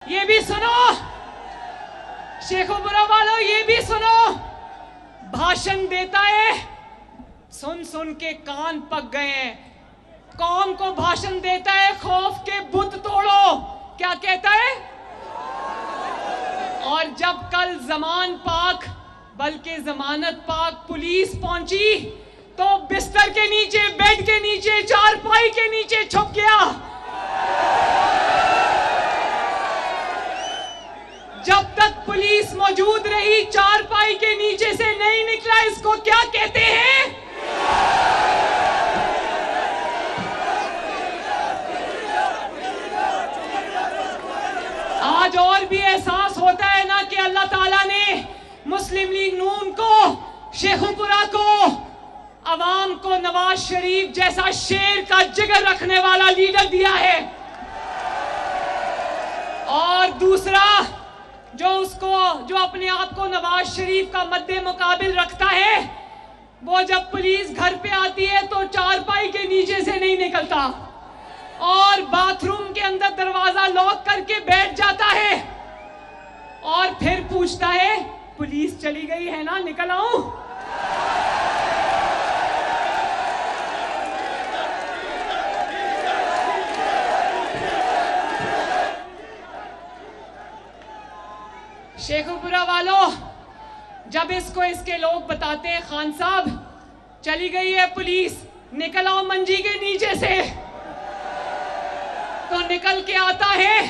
ये भी सुनो शेखुपुरा वालों, ये भी सुनो। भाषण देता है, सुन सुन के कान पक गए हैं। कौम को भाषण देता है, खौफ के बुत तोड़ो। क्या कहता है? और जब कल जमान पाक बल्कि जमानत पाक पुलिस पहुंची तो बिस्तर के नीचे, बेड के नीचे, चारपाई के नीचे छुप गया। जब तक पुलिस मौजूद रही, चारपाई के नीचे से नहीं निकला। इसको क्या कहते हैं? आज और भी एहसास होता है ना कि अल्लाह ताला ने मुस्लिम लीग नून को, शेखुपुरा को, अवाम को नवाज शरीफ जैसा शेर का जिगर रखने वाला लीडर दिया है। और दूसरा, जो अपने आप को नवाज शरीफ का मद्दे मुकाबिल रखता है, वो जब पुलिस घर पे आती है तो चारपाई के नीचे से नहीं निकलता और बाथरूम के अंदर दरवाजा लॉक करके बैठ जाता है और फिर पूछता है, पुलिस चली गई है ना, निकल आऊं? शेखुपुरा वालों, जब इसको इसके लोग बताते हैं, खान साहब चली गई है पुलिस, निकल आओ मंजी के नीचे से, तो निकल के आता है।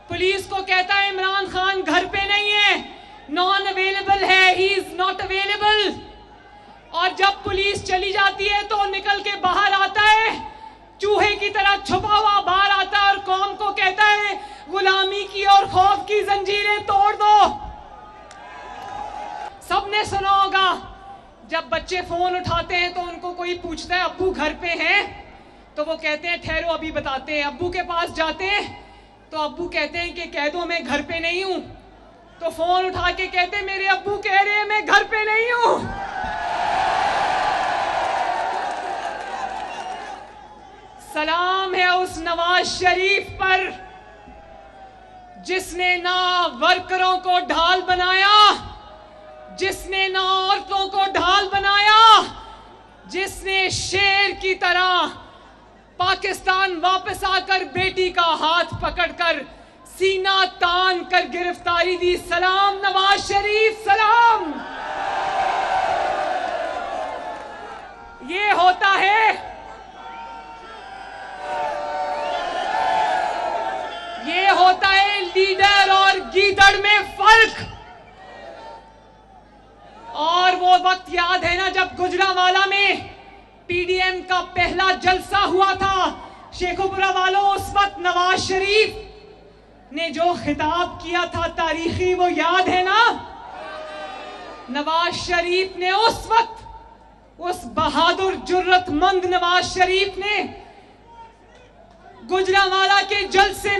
पुलिस को कहता है इमरान खान घर पे नहीं है, नॉन अवेलेबल है, ही इज नॉट अवेलेबल। और जब पुलिस चली जाती है तो निकल के बाहर आता है, चूहे की तरह छुपा हुआ बाहर आता है और कौम को कहता है गुलामी की और खौफ की जंजीरें तोड़ दो। सबने सुना होगा, जब बच्चे फोन उठाते हैं तो उनको कोई पूछता है अब्बू घर पे हैं, तो वो कहते हैं ठहरो अभी बताते हैं। अब्बू के पास जाते हैं तो अब्बू कहते हैं कि कह दो मैं घर पे नहीं हूं। तो फोन उठा के कहते हैं मेरे अब्बू कह रहे हैं मैं घर पे नहीं हूं। सलाम है उस नवाज शरीफ पर जिसने ना वर्करों को ढाल बनाया, जिसने ना औरतों को ढाल बनाया, जिसने शेर की तरह पाकिस्तान वापस आकर बेटी का हाथ पकड़कर सीना तान कर गिरफ्तारी दी। सलाम नवाज शरीफ, सलाम। ये होता है, ये होता है लीडर और गीदड़ में फर्क। और वो वक्त याद है ना जब गुजरांवाला में पीडीएम का पहला जलसा हुआ था। शेखुपुरा वालों, उस वक्त नवाज शरीफ ने जो खिताब किया था तारीखी, वो याद है ना? नवाज शरीफ ने उस वक्त, उस बहादुर जुर्रतमंद नवाज शरीफ ने गुजरांवाला के जलसे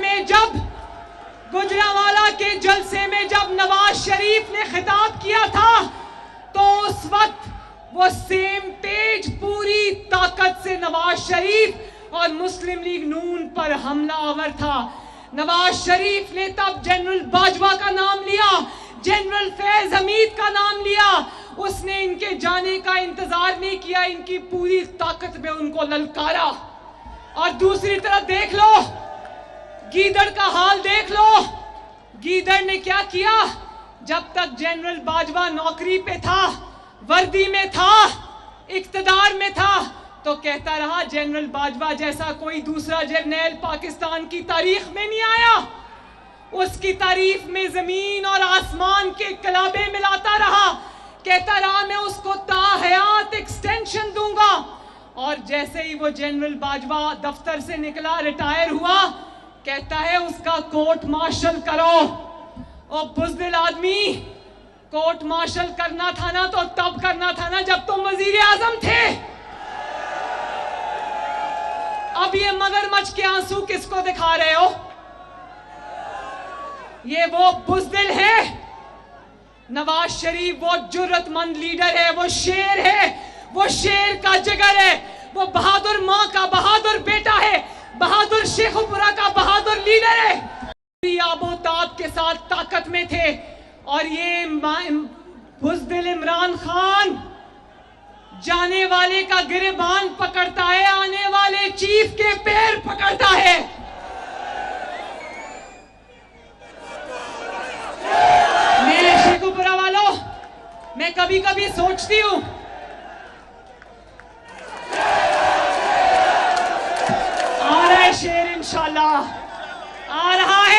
में जब नवाज शरीफ ने खिताब किया था तो उस वक्त वो सेम पेज पूरी ताकत से नवाज शरीफ और मुस्लिम लीग नून पर हमलावर था। नवाज शरीफ ने तब जनरल बाजवा का नाम लिया, जनरल फैज हमीद का नाम लिया। उसने इनके जाने का इंतजार नहीं किया, इनकी पूरी ताकत में उनको ललकारा। और दूसरी तरफ देख लो, गीदड़ का हाल देख लो। गीदड़ ने क्या किया? जब तक जनरल बाजवा नौकरी पे था, वर्दी में था, इक्तदार में था, तो कहता रहा जनरल बाजवा जैसा कोई दूसरा जर्नैल पाकिस्तान की तारीख में नहीं आया। उसकी तारीफ में जमीन और आसमान के कलाबे मिलाता रहा, कहता रहा मैं उसको ताहयात एक्सटेंशन दूंगा। और जैसे ही वो जनरल बाजवा दफ्तर से निकला, रिटायर हुआ, कहता है उसका कोर्ट मार्शल करो। और बुज़दिल आदमी, कोर्ट मार्शल करना था ना तो तब करना था ना जब तुम वजीर आजम थे। अब ये मगरमच्छ के आंसू किसको दिखा रहे हो? ये वो बुज़दिल है। नवाज शरीफ वो जुर्रतमंद लीडर है, वो शेर है, वो शेर का जिगर है, वो बहादुर माँ का बहादुर बेटा है, बहादुर शेखुपुरा का बहादुर लीडर है। आबोताब के साथ ताकत में थे, और ये बुज़दिल इमरान खान जाने वाले का गिरेबान पकड़ता है, आने वाले चीफ के पैर पकड़ता है। मेरे शेखुपुरा वालों, मैं कभी कभी सोचती हूं, आ रहा है शेर, इंशाल्लाह आ रहा है।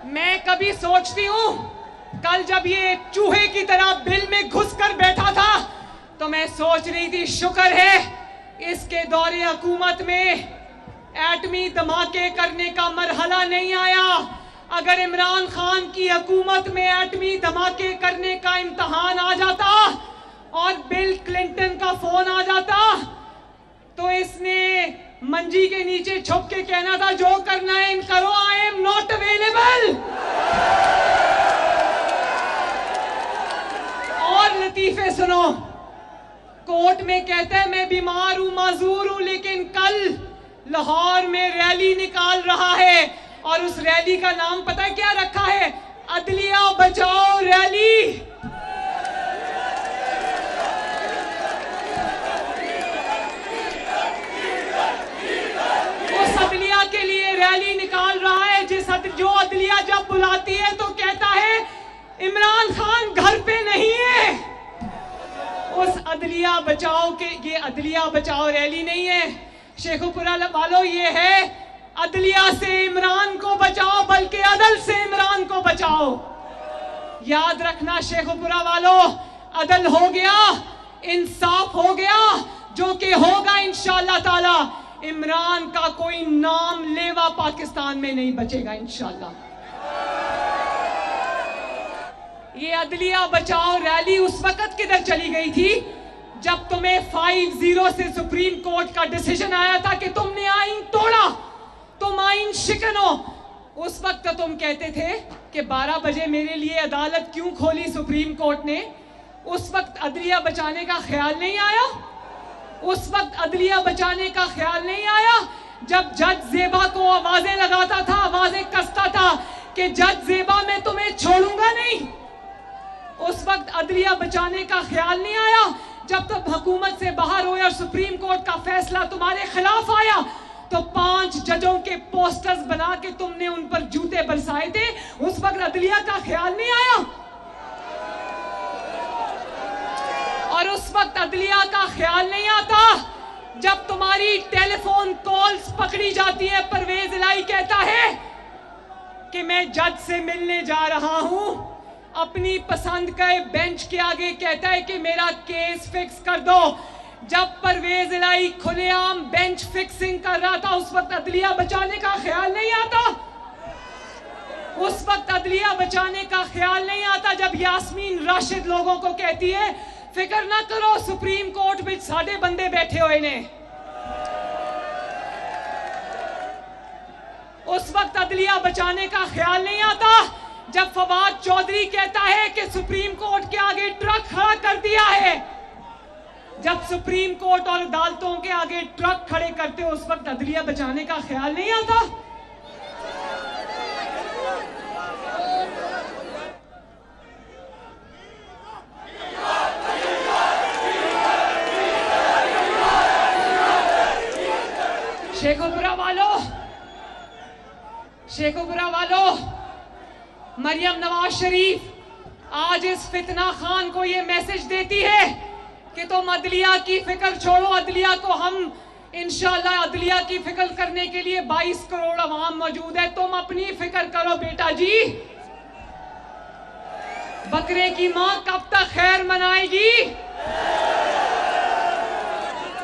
मैं कभी सोचती हूं, कल जब ये चूहे की तरह बिल में घुसकर बैठा था तो मैं सोच रही थी शुक्र है इसके दौरे हुकूमत में एटमी धमाके करने का मरहला नहीं आया। अगर इमरान खान की हुकूमत में एटमी धमाके करने का इम्तहान आ जाता और बिल क्लिंटन का फोन आ जाता तो इसने मंजी के नीचे छुप के कहना था जो करना है इन करो, आई एम नॉट अवेलेबल। और लतीफे सुनो, कोर्ट में कहता है मैं बीमार हूं, माजूर हूं, लेकिन कल लाहौर में रैली निकाल रहा है और उस रैली का नाम पता है क्या रखा है? अदलिया बचाओ रैली। के लिए रैली निकाल रहा है जो अदलिया जब बुलाती है तो कहता है इमरान खान घर पे नहीं है। उस अदलिया बचाओ के, ये अदलिया बचाओ रैली नहीं है शेखुपुरा वालों, ये है अदलिया से इमरान को बचाओ, बल्कि अदल से इमरान को बचाओ। याद रखना शेखुपुरा वालों, अदल हो गया, इंसाफ हो गया, जो कि होगा इंशाअल्लाह ताला। इमरान का कोई नाम लेवा पाकिस्तान में नहीं बचेगा इंशाअल्लाह। ये अदलिया बचाओ रैली उस वक्त किधर चली गई थी जब तुम्हें 5-0 से सुप्रीम कोर्ट का डिसीजन आया था कि तुमने आईन तोड़ा, तुम आईन शिकन हो। उस वक्त तो तुम कहते थे कि 12 बजे मेरे लिए अदालत क्यों खोली सुप्रीम कोर्ट ने। उस वक्त अदलिया बचाने का ख्याल नहीं आया, उस वक्त अदलिया बचाने का ख्याल नहीं आया जब जज जेबा को आवाजें लगाता था, आवाजें कसता था कि जज जेबा मैं तुम्हें छोड़ूंगा नहीं। उस वक्त अदलिया बचाने का ख्याल नहीं आया जब तुम हुकूमत से बाहर हुए और सुप्रीम कोर्ट का फैसला तुम्हारे खिलाफ आया तो 5 जजों के पोस्टर्स बना के तुमने उन पर जूते बरसाए थे। उस वक्त अदलिया का ख्याल नहीं आया। और उस वक्त अदलिया का ख्याल नहीं आता जब तुम्हारी टेलीफोन कॉल्स पकड़ी जाती है। परवेज इलाही कहता है कि मैं जज से मिलने जा रहा हूं, अपनी पसंद के बेंच के आगे कहता है कि मेरा केस फिक्स कर दो। जब परवेज इलाही खुलेआम बेंच फिक्सिंग कर रहा था उस वक्त अदलिया बचाने का ख्याल नहीं आता। उस वक्त अदलिया बचाने का ख्याल नहीं आता जब यास्मीन राशिद लोगों को कहती है फिक्र ना करो सुप्रीम कोर्ट में साढ़े बंदे बैठे हुए ने। उस वक्त अदलिया बचाने का ख्याल नहीं आता जब फवाद चौधरी कहता है कि सुप्रीम कोर्ट के आगे ट्रक खड़ा कर दिया है। जब सुप्रीम कोर्ट और अदालतों के आगे ट्रक खड़े करते हो उस वक्त अदलिया बचाने का ख्याल नहीं आता। शेखुपुरा वालों, मरियम नवाज शरीफ आज इस फितना खान को ये मैसेज देती है कि तुम अदलिया की फिक्र छोड़ो, अदलिया को हम इंशाल्लाह अदलिया की फिक्र करने के लिए 22 करोड़ अवाम मौजूद है, तुम अपनी फिक्र करो बेटा जी। बकरे की माँ कब तक खैर मनाएगी?